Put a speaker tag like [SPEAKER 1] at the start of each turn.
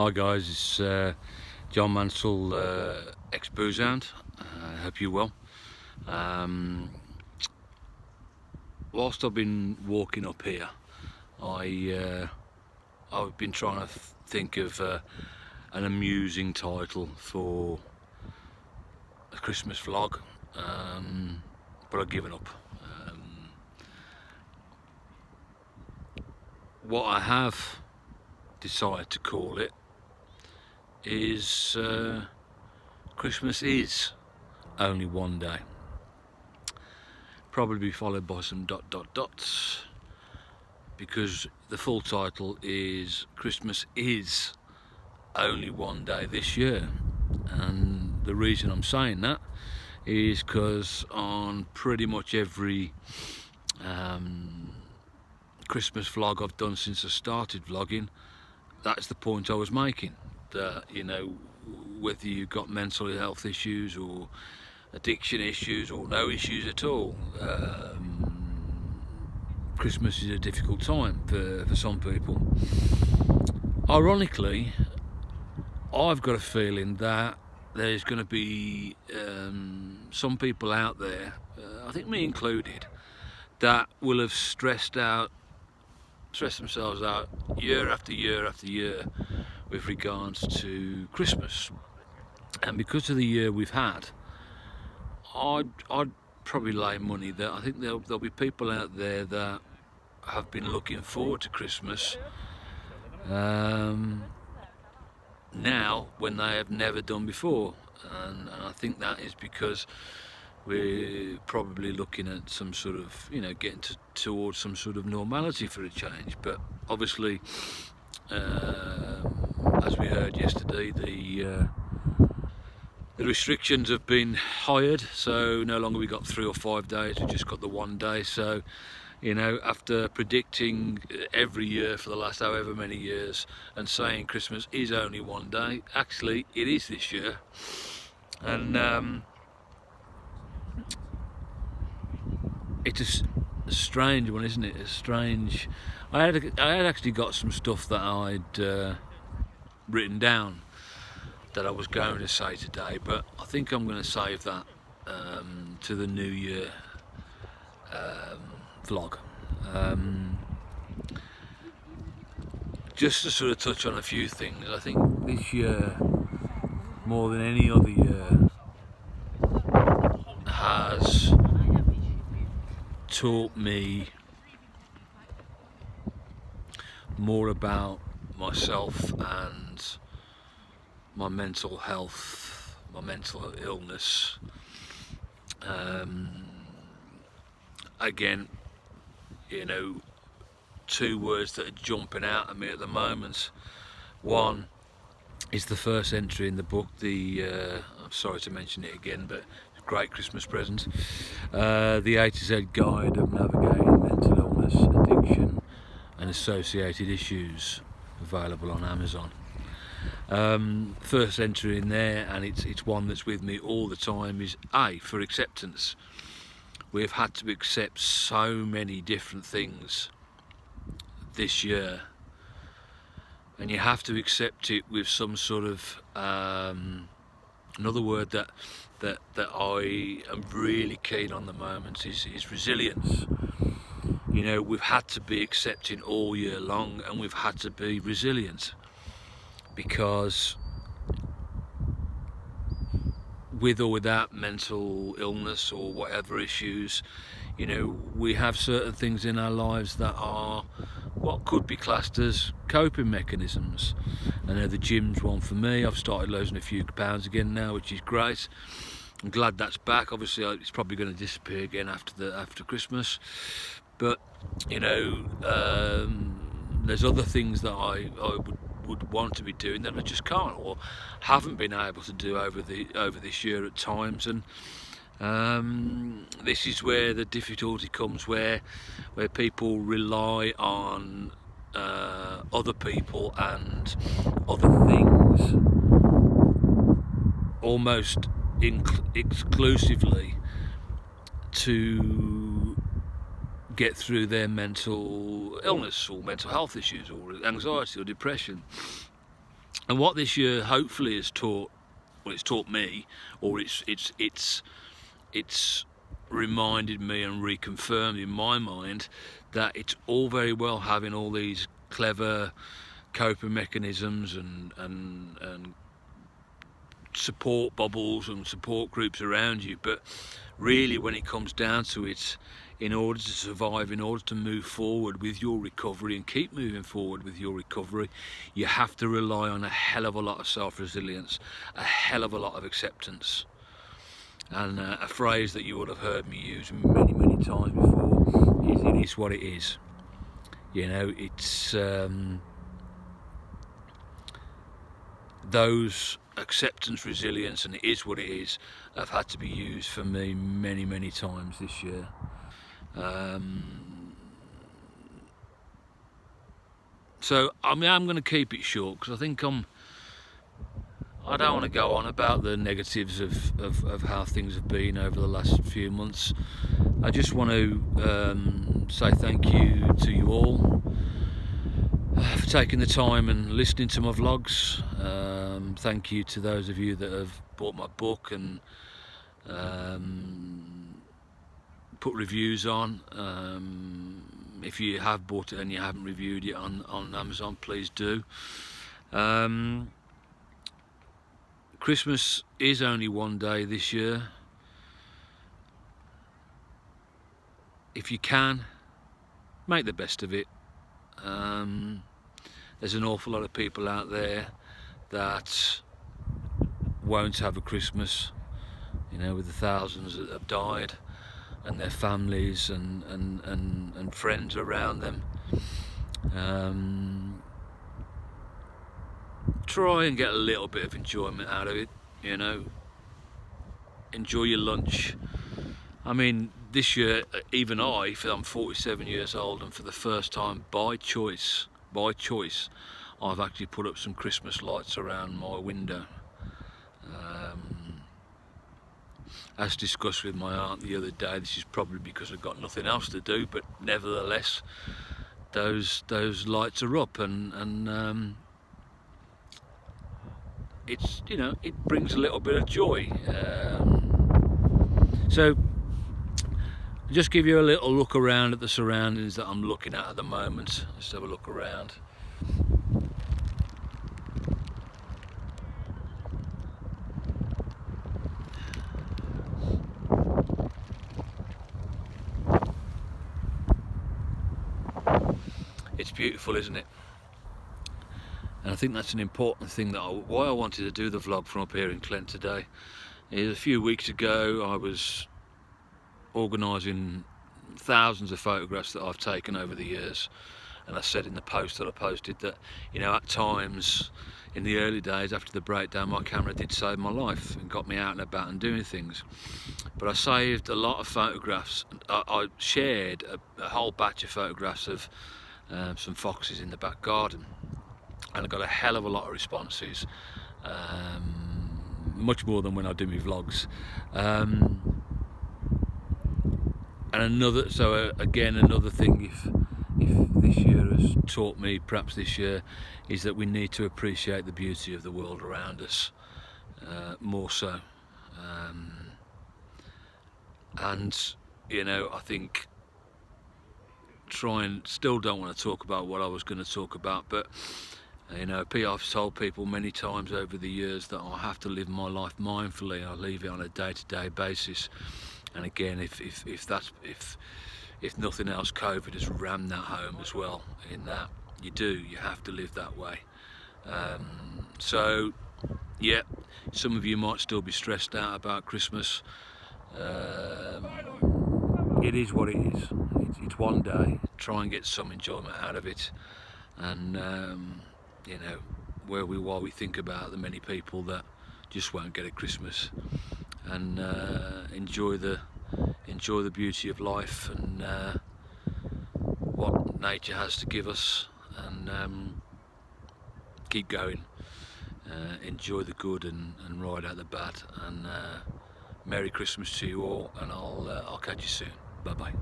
[SPEAKER 1] Hi guys, it's John Mansell, ex-boozehound. I hope you're well. Whilst I've been walking up here, I've been trying to think of an amusing title for a Christmas vlog, but I've given up. What I have decided to call it is Christmas is only one day. Probably be followed by some ... because the full title is Christmas is only one day this year. And the reason I'm saying that is because on pretty much every Christmas vlog I've done since I started vlogging, that's the point I was making. That, you know, whether you've got mental health issues or addiction issues or no issues at all, Christmas is a difficult time for some people. Ironically, I've got a feeling that there's going to be some people out there, I think me included, that will have stressed themselves out year after year after year with regards to Christmas. And because of the year we've had, I'd probably lay money that I think there'll be people out there that have been looking forward to Christmas now when they have never done before. And I think that is because we're probably looking at some sort of, you know, getting towards some sort of normality for a change. But obviously, as we heard yesterday, the restrictions have been hired, so no longer we got 3 or 5 days, we just got the 1 day. So, you know, after predicting every year for the last however many years and saying Christmas is only 1 day, actually it is this year. And it's a strange one, isn't it? A strange. I had actually got some stuff that I'd written down that I was going to say today, but I think I'm going to save that to the New Year vlog. Just to sort of touch on a few things, I think this year, more than any other year, has taught me more about myself and my mental health, my mental illness. Again, you know, 2 words that are jumping out at me at the moment. One is the first entry in the book, I'm sorry to mention it again, but great Christmas present, the A to Z guide of navigating mental illness, addiction and associated issues, available on Amazon. First entry in there, and it's one that's with me all the time, is A for acceptance. We've had to accept so many different things this year, and you have to accept it with some sort of another word that I am really keen on the moment is resilience. You know, we've had to be accepting all year long, and we've had to be resilient, because with or without mental illness or whatever issues, you know, we have certain things in our lives that are what could be classed as coping mechanisms. I know the gym's one for me. I've started losing a few pounds again now, which is great. I'm glad that's back. Obviously it's probably going to disappear again after Christmas, but you know, there's other things that I would want to be doing that I just can't or haven't been able to do over this year at times. And this is where the difficulty comes, where people rely on other people and other things almost exclusively to get through their mental illness or mental health issues or anxiety or depression. And what this year hopefully has taught, well, it's taught me, or it's reminded me and reconfirmed in my mind that it's all very well having all these clever coping mechanisms and support bubbles and support groups around you, but really when it comes down to it, in order to survive, in order to move forward with your recovery and keep moving forward with your recovery, you have to rely on a hell of a lot of self-resilience, a hell of a lot of acceptance. And a phrase that you would have heard me use many, many times before is, it is what it is. You know, it's those acceptance, resilience, and it is what it is, have had to be used for me many, many times this year. So I mean, I'm going to keep it short because I think I don't want to go on about the negatives of how things have been over the last few months. I just want to say thank you to you all for taking the time and listening to my vlogs. Thank you to those of you that have bought my book and put reviews on. If you have bought it and you haven't reviewed it on Amazon, please do. Christmas is only one day this year. If you can, make the best of it. There's an awful lot of people out there that won't have a Christmas, you know, with the thousands that have died and their families and friends around them. Try and get a little bit of enjoyment out of it, you know. Enjoy your lunch. I mean, this year, even I'm 47 years old, and for the first time by choice, I've actually put up some Christmas lights around my window. As discussed with my aunt the other day, this is probably because I've got nothing else to do, but nevertheless, those lights are up, and it's, you know, it brings a little bit of joy. So just give you a little look around at the surroundings that I'm looking at the moment. Let's have a look around. It's beautiful, isn't it? And I think that's an important thing, that why I wanted to do the vlog from up here in Clent today is, a few weeks ago I was organising thousands of photographs that I've taken over the years, and I said in the post that I posted that, you know, at times in the early days after the breakdown, my camera did save my life and got me out and about and doing things. But I saved a lot of photographs. I shared a whole batch of photographs of some foxes in the back garden, and I got a hell of a lot of responses, much more than when I do my vlogs. And another thing, if this year has taught me, perhaps this year, is that we need to appreciate the beauty of the world around us more so. And you know, I think still don't want to talk about what I was going to talk about, but you know, I've told people many times over the years that I have to live my life mindfully. I leave it on a day-to-day basis. And again, if nothing else, COVID has rammed that home as well, in that you have to live that way. So yeah, some of you might still be stressed out about Christmas. It is what it is. It's one day. Try and get some enjoyment out of it, and you know, while we think about the many people that just won't get a Christmas, and enjoy the beauty of life and what nature has to give us, and keep going. Enjoy the good and ride out the bad. And Merry Christmas to you all, and I'll catch you soon. Bye bye.